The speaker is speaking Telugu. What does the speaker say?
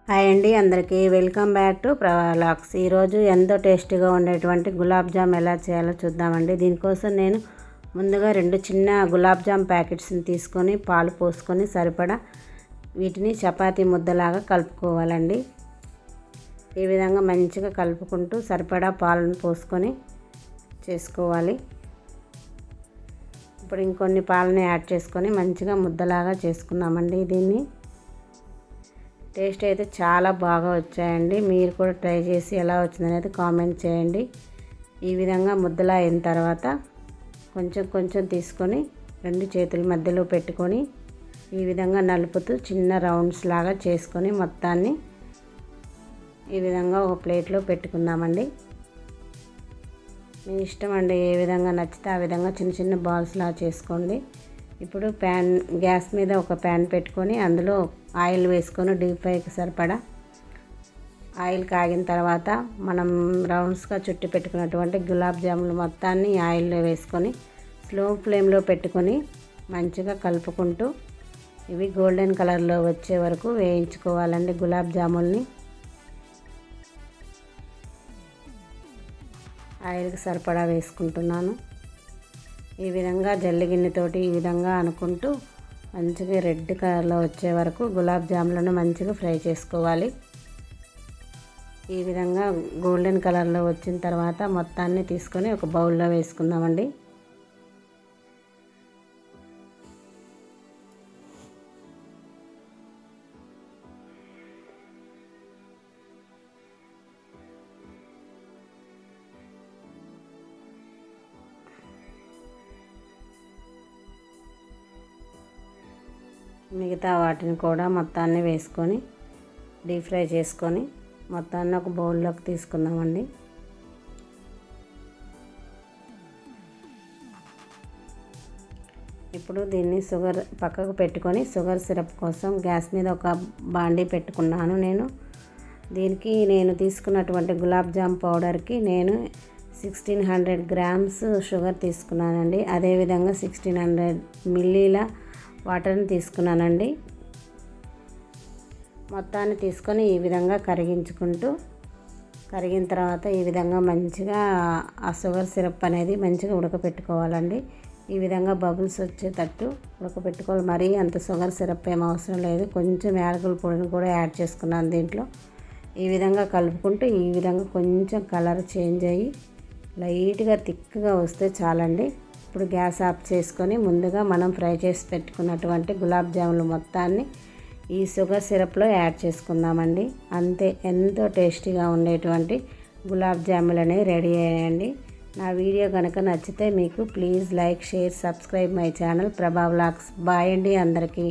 హాయ్ అండి, అందరికీ వెల్కమ్ బ్యాక్ టు ప్రవాలాక్స్. ఈరోజు ఎంతో టేస్టీగా ఉండేటువంటి గులాబ్ జామ్ ఎలా చేయాలో చూద్దామండి. దీనికోసం నేను ముందుగా 2 చిన్న గులాబ్ జామ్ ప్యాకెట్స్ని తీసుకొని పాలు పోసుకొని సరిపడా వీటిని చపాతీ ముద్దలాగా కలుపుకోవాలండి. ఈ విధంగా మంచిగా కలుపుకుంటూ సరిపడా పాలను పోసుకొని చేసుకోవాలి. ఇప్పుడు ఇంకొన్ని పాలని యాడ్ చేసుకొని మంచిగా ముద్దలాగా చేసుకున్నామండి. దీన్ని టేస్ట్ అయితే చాలా బాగా వచ్చాయండి. మీరు కూడా ట్రై చేసి ఎలా వచ్చిందనేది కామెంట్ చేయండి. ఈ విధంగా ముద్దలా అయిన తర్వాత కొంచెం కొంచెం తీసుకొని 2 చేతుల మధ్యలో పెట్టుకొని ఈ విధంగా నలుపుతూ చిన్న రౌండ్స్ లాగా చేసుకొని మొత్తాన్ని ఈ విధంగా ఒక ప్లేట్లో పెట్టుకుందామండి. మీ ఇష్టం అండి, ఏ విధంగా నచ్చితే ఆ విధంగా చిన్న చిన్న బాల్స్ లా చేసుకోండి. ఇప్పుడు గ్యాస్ మీద ఒక ప్యాన్ పెట్టుకొని అందులో ఆయిల్ వేసుకొని డీప్ ఫ్రైకి సరిపడా ఆయిల్ కాగిన తర్వాత మనం రౌండ్స్గా చుట్టి పెట్టుకున్నటువంటి గులాబ్ జాములు మొత్తాన్ని ఆయిల్లో వేసుకొని స్లో ఫ్లేమ్లో పెట్టుకొని మంచిగా కలుపుకుంటూ ఇవి గోల్డెన్ కలర్లో వచ్చే వరకు వేయించుకోవాలండి. గులాబ్ జాముల్ని ఆయిల్కి సరిపడా వేసుకుంటున్నాను. ఈ విధంగా జల్లిగిన్నెతోటి ఈ విధంగా అనుకుంటూ మంచిగా రెడ్ కలర్లో వచ్చే వరకు గులాబ్ జాములను మంచిగా ఫ్రై చేసుకోవాలి. ఈ విధంగా గోల్డెన్ కలర్లో వచ్చిన తర్వాత మొత్తాన్ని తీసుకొని ఒక బౌల్లో వేసుకుందామండి. మిగతా వాటిని కూడా మొత్తాన్ని వేసుకొని డీప్ ఫ్రై చేసుకొని మొత్తాన్ని ఒక బౌల్లోకి తీసుకుందామండి. ఇప్పుడు దీన్ని షుగర్ పక్కకు పెట్టుకొని షుగర్ సిరప్ కోసం గ్యాస్ మీద ఒక బాండీ పెట్టుకున్నాను. దీనికి నేను తీసుకున్నటువంటి గులాబ్ జామ్ పౌడర్కి నేను 1600 గ్రామ్స్ షుగర్ తీసుకున్నానండి. అదేవిధంగా 1600 మిల్లీల వాటర్ని తీసుకున్నానండి. మొత్తాన్ని తీసుకొని ఈ విధంగా కరిగిన తర్వాత ఈ విధంగా మంచిగా ఆ షుగర్ సిరప్ అనేది మంచిగా ఉడకపెట్టుకోవాలండి. ఈ విధంగా బబుల్స్ వచ్చేటట్టు ఉడకపెట్టుకోవాలి. మరీ అంత షుగర్ సిరప్ ఏం అవసరం లేదు. కొంచెం యాలకుల పొడిని కూడా యాడ్ చేసుకున్నాను దీంట్లో. ఈ విధంగా కలుపుకుంటూ ఈ విధంగా కొంచెం కలర్ చేంజ్ అయ్యి లైట్గా థిక్గా వస్తే చాలండి. ఇప్పుడు గ్యాస్ ఆఫ్ చేసుకొని ముందుగా మనం ఫ్రై చేసి పెట్టుకున్నటువంటి గులాబ్ జాములు మొత్తాన్ని ఈ షుగర్ సిరప్లో యాడ్ చేసుకుందామండి. అంతే, ఎంతో టేస్టీగా ఉండేటువంటి గులాబ్ జాములు అనేవి రెడీ అయ్యాయండి. నా వీడియో కనుక నచ్చితే మీకు please like, share, subscribe my channel ప్రభా వ్లాగ్స్. బాయ్ అండి అందరికీ.